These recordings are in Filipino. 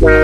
Hi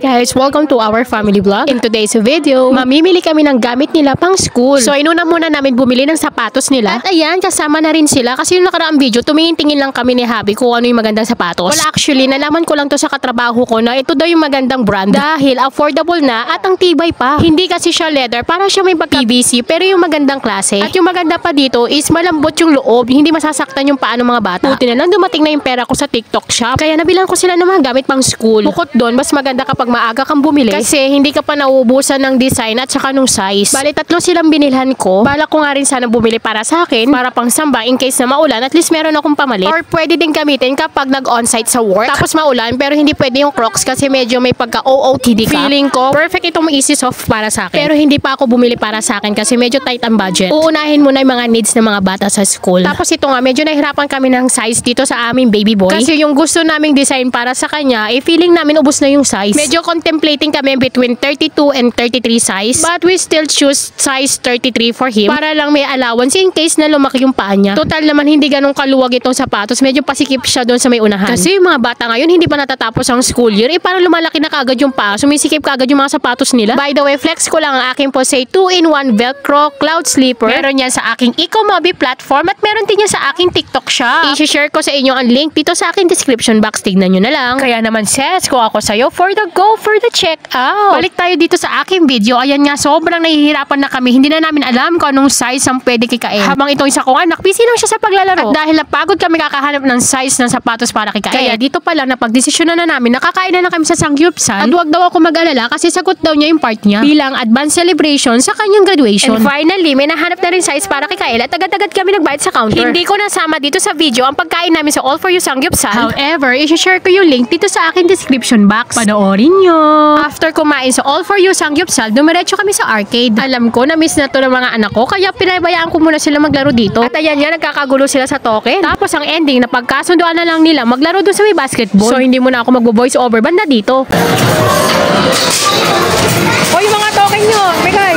guys! Welcome to our family vlog. In today's video, mamimili kami ng gamit nila pang school. So inuna muna namin bumili ng sapatos nila. At ayan, kasama na rin sila kasi yung nakaraang video, tumingin-tingin lang kami ni Habi kung ano yung magandang sapatos. Well actually, nalaman ko lang to sa katrabaho ko na ito daw yung magandang brand dahil affordable na at ang tibay pa. Hindi kasi siya leather, para siya may pagka-PVC pero yung magandang klase. At yung maganda pa dito is malambot yung loob, hindi masasaktan yung paa ng mga bata. Buti na lang dumating na yung pera ko sa TikTok shop. Kaya nabilang ko sila ng mga gamit pang school. Bukod doon, mas maganda kapag maaga kang bumili kasi hindi ka pa nauubusan ng design at saka nung size. Bali, 3 silang binilhan ko. Balak ko nga rin sana bumili para sa akin, para pang samba in case na maulan, at least meron akong pamalit. Or pwede din gamitin kapag nag-onsite sa work. Tapos maulan pero hindi pwede yung Crocs kasi medyo may pagka-OOTD ka. Feeling ko, perfect itong easy soft para sa akin. Pero hindi pa ako bumili para sa akin kasi medyo tight ang budget. Uunahin muna yung mga needs ng mga bata sa school. Tapos ito nga, medyo nahirapan kami ng size dito sa aming baby boy. Kasi yung gusto naming design para sa kanya, feeling namin ubos na yung size. Medyo contemplating kami between 32 and 33 size, but we still choose size 33 for him para lang may allowance in case na lumaki yung paa niya. Total naman hindi ganun kaluwag itong sapatos, medyo pasikip siya doon sa may unahan. Kasi yung mga bata ngayon hindi pa natatapos ang school year, parang lumalaki na kaagad yung paa, sumisikip kaagad yung mga sapatos nila. By the way, flex ko lang ang aking Posay 2-in-1 Velcro Cloud Sleeper. Meron yan sa aking Ecomobi platform at meron din yan sa aking TikTok shop. I-share ko sa inyo ang link dito sa aking description box, tignan nyo na lang. Kaya naman sis, kung ako sa'yo, for the go for the check out. Balik tayo dito sa aking video. Ayan nga, sobrang nahihirapan na kami. Hindi na namin alam kung anong size ang pwede kikain. Habang itong isa kong anak, busy lang siya sa paglalaro. At dahil napagod kami kakahanap ng size ng sapatos para kikain. Kaya dito pa lang napagdesisyon na namin, nakakain na kami sa Sangyupsal. At wag daw ako mag-alala kasi sagot daw niya yung part niya bilang advance celebration sa kanyang graduation. And finally, may nahanap na rin size para kikain at agad-agad kami nagbayad sa counter. Hindi ko nasama dito sa video ang pagkain namin sa All For You Sangyupsal. However, i-share ko yung link dito sa aking description box. Panoorin nyo. After kumain sa All For You Sangyupsal, dumiretso kami sa arcade. Alam ko, na-miss na to ng mga anak ko, kaya pinabayaan ko muna sila maglaro dito. At ayan nga, nagkakagulo sila sa token. Tapos ang ending, na pagkasunduan na lang nila maglaro doon sa may basketball. So hindi muna ako magbo-voice over banda dito. O yung mga token nyo, bigay.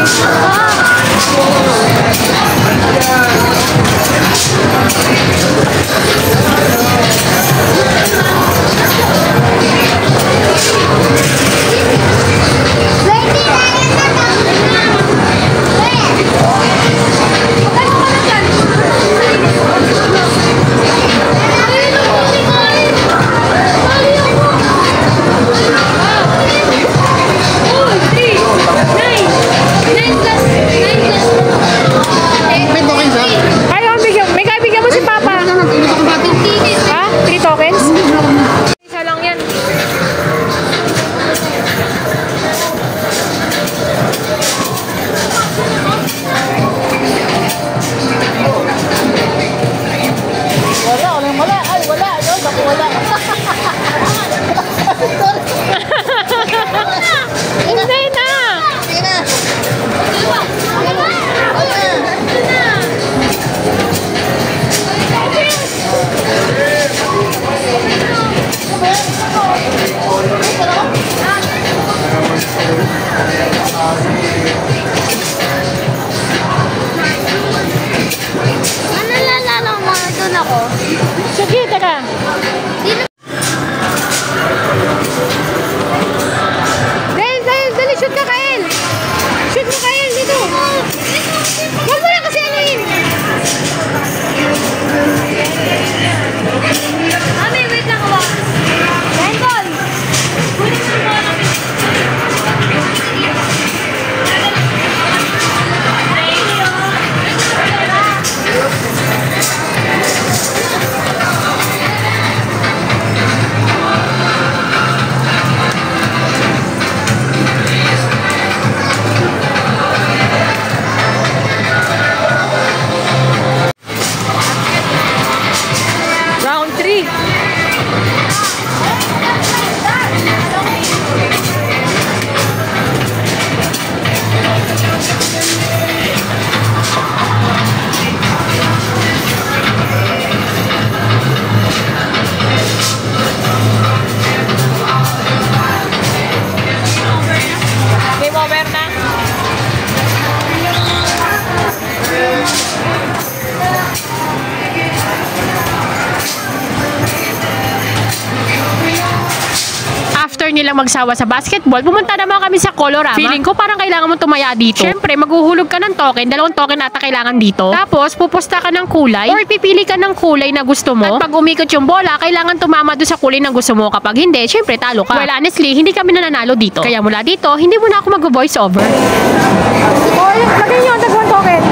after nilang magsawa sa basketball, pumunta naman kami sa Colorama. Feeling ko parang kailangan mo tumaya dito. Syempre, maghuhulog ka ng token, 2 token ata kailangan dito. Tapos, pupusta ka ng kulay or pipili ka ng kulay na gusto mo. At pag umikot yung bola, kailangan tumama doon sa kulay na gusto mo. Kapag hindi, syempre talo ka. Well, honestly, hindi kami nananalo dito. Kaya mula dito, hindi mo na ako mag-voice over. Oy, lagay nyo ang 2 token.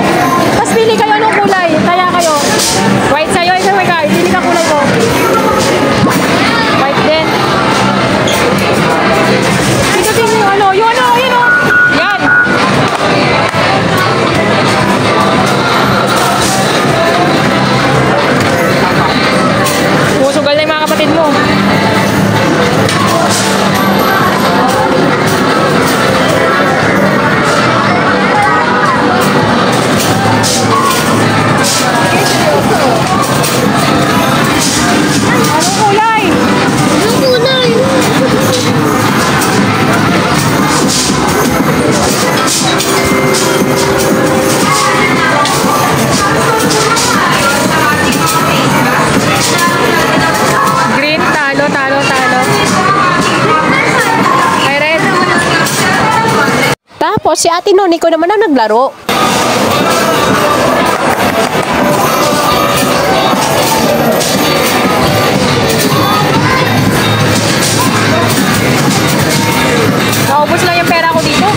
Tapos pili kayo ng kulay. Kaya kayo. White sa'yo, ikaw ikaw. Pili ka kulay ko. White din. Pindutin mo yung ano. Yung ano, yun o. Yan. Susugal na yung mga kapatid mo. Tapos si Ate Noni ko naman ang naglaro. Naubos lang yung pera ko dito.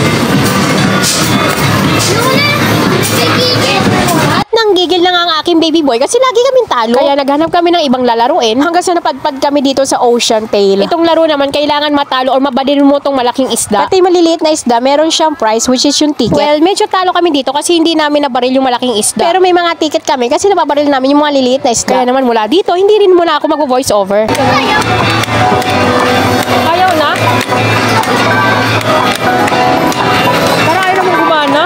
At nanggigil na nga ang aking baby boy kasi lagi kaming talo. Kaya naghanap kami ng ibang lalaruin hanggang sa napadpad kami dito sa Ocean Tail. Itong laro naman kailangan matalo or mabalin mo tong malaking isda. Pati maliliit na isda, meron siyang prize which is yung ticket. Well, medyo talo kami dito kasi hindi namin nabaril yung malaking isda. Pero may mga ticket kami kasi nababaril namin yung mga liliit na isda. Kaya naman mula dito, hindi rin muna ako mag-voice over. Ayaw na? Parang ayaw na mong gumana?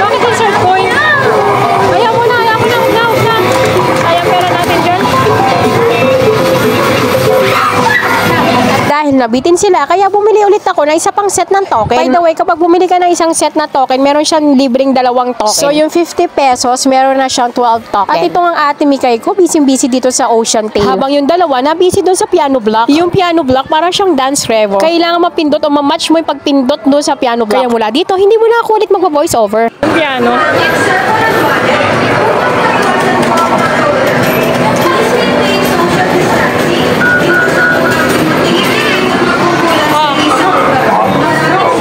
Bakit yung third point? Ayaw mo na, ayaw mo na, huwag na. Ayaw pera natin dyan. Dahil nabitin sila, kaya bumili ulit ako na isa pang set ng token. By the way, kapag bumili ka ng isang set na token, meron siyang libreng 2 token. So, yung 50 pesos, meron na siyang 12 token. At itong ang ate Mikay ko, busy-busy dito sa Ocean Tail. Habang yung dalawa, na busy doon sa piano block. Yung piano block, parang siyang dance revo. Kailangan mapindot o ma-match mo yung pagpindot doon sa piano block. Kaya mula dito, hindi mo na ako ulit mag-voice over. Yung piano.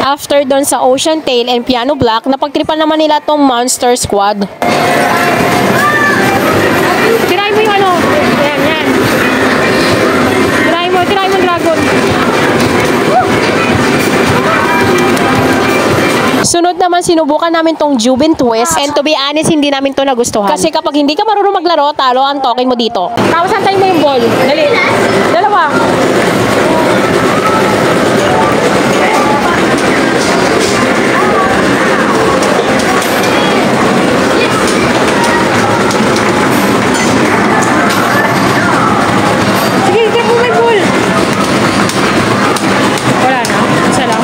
After doon sa Ocean Tail and piano block, napagtripan naman nila tong Monster Squad. Tirahin mo yung ano. Yan, yan. Tirahin mo dragon. Sunod naman, sinubukan namin tong Jubin Twist. And to be honest, hindi namin to nagustuhan. Kasi kapag hindi ka marunong maglaro, talo ang token mo dito. Tapos antayin mo yung ball. Dali. 2. Sige, tip mo may ball. Wala na. Isa lang.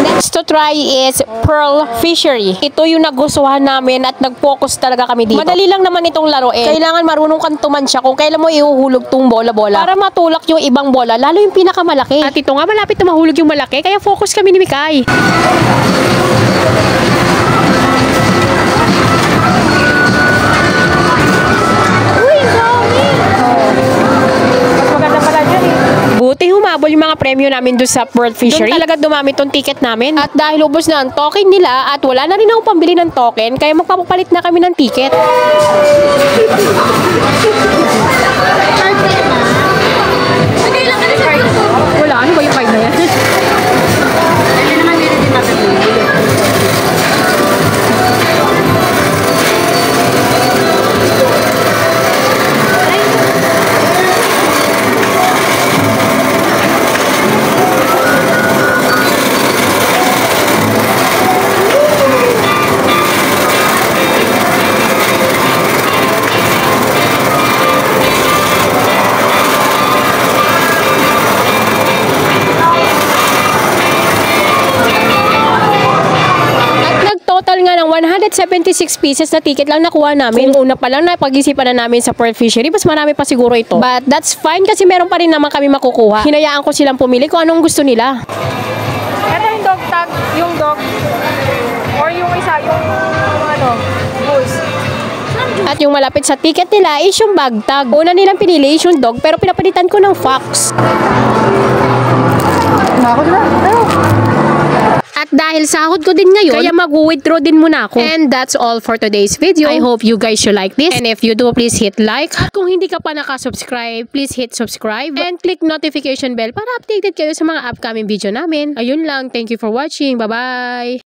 Next to try is Pearl Fishery. Ito yung nagustuhan namin at nag-focus talaga kami dito. Madali lang naman itong laruin. Kailangan marunong kang tumansya kung kailan mo ihuhulog tong bola-bola para matulak yung ibang bola, lalo yung pinakamalaki. At ito nga, malapit na mahulog yung malaki, kaya focus kami ni Mikay. Uy, dami! Mas maganda pala dyan eh. Buti humabol yung mga premyo namin doon sa Pearl Fishery. Doon talaga dumami tong ticket namin. At dahil ubos na ang token nila at wala na rin akong pambili ng token, kaya magpapapalit na kami ng ticket. Wala, ano ba yung 5 na yan? total nga ng 176 pieces na ticket lang nakuha namin. Kung una pa lang na pag-isipan na namin sa Pearl Fishery, mas marami pa siguro ito. But that's fine kasi meron pa rin naman kami makukuha. Hinayaan ko silang pumili kung anong gusto nila. Ito yung dog tag, yung dog. Or yung isa, yung goose. At yung malapit sa ticket nila is yung bag tag. Una nilang pinili is yung dog pero pinapalitan ko ng fox. At dahil sahod ko din ngayon, kaya mag-withdraw din muna ako. And that's all for today's video. I hope you guys should like this. And if you do, please hit like. At kung hindi ka pa nakasubscribe, please hit subscribe. And click notification bell para updated kayo sa mga upcoming video namin. Ayun lang. Thank you for watching. Bye-bye!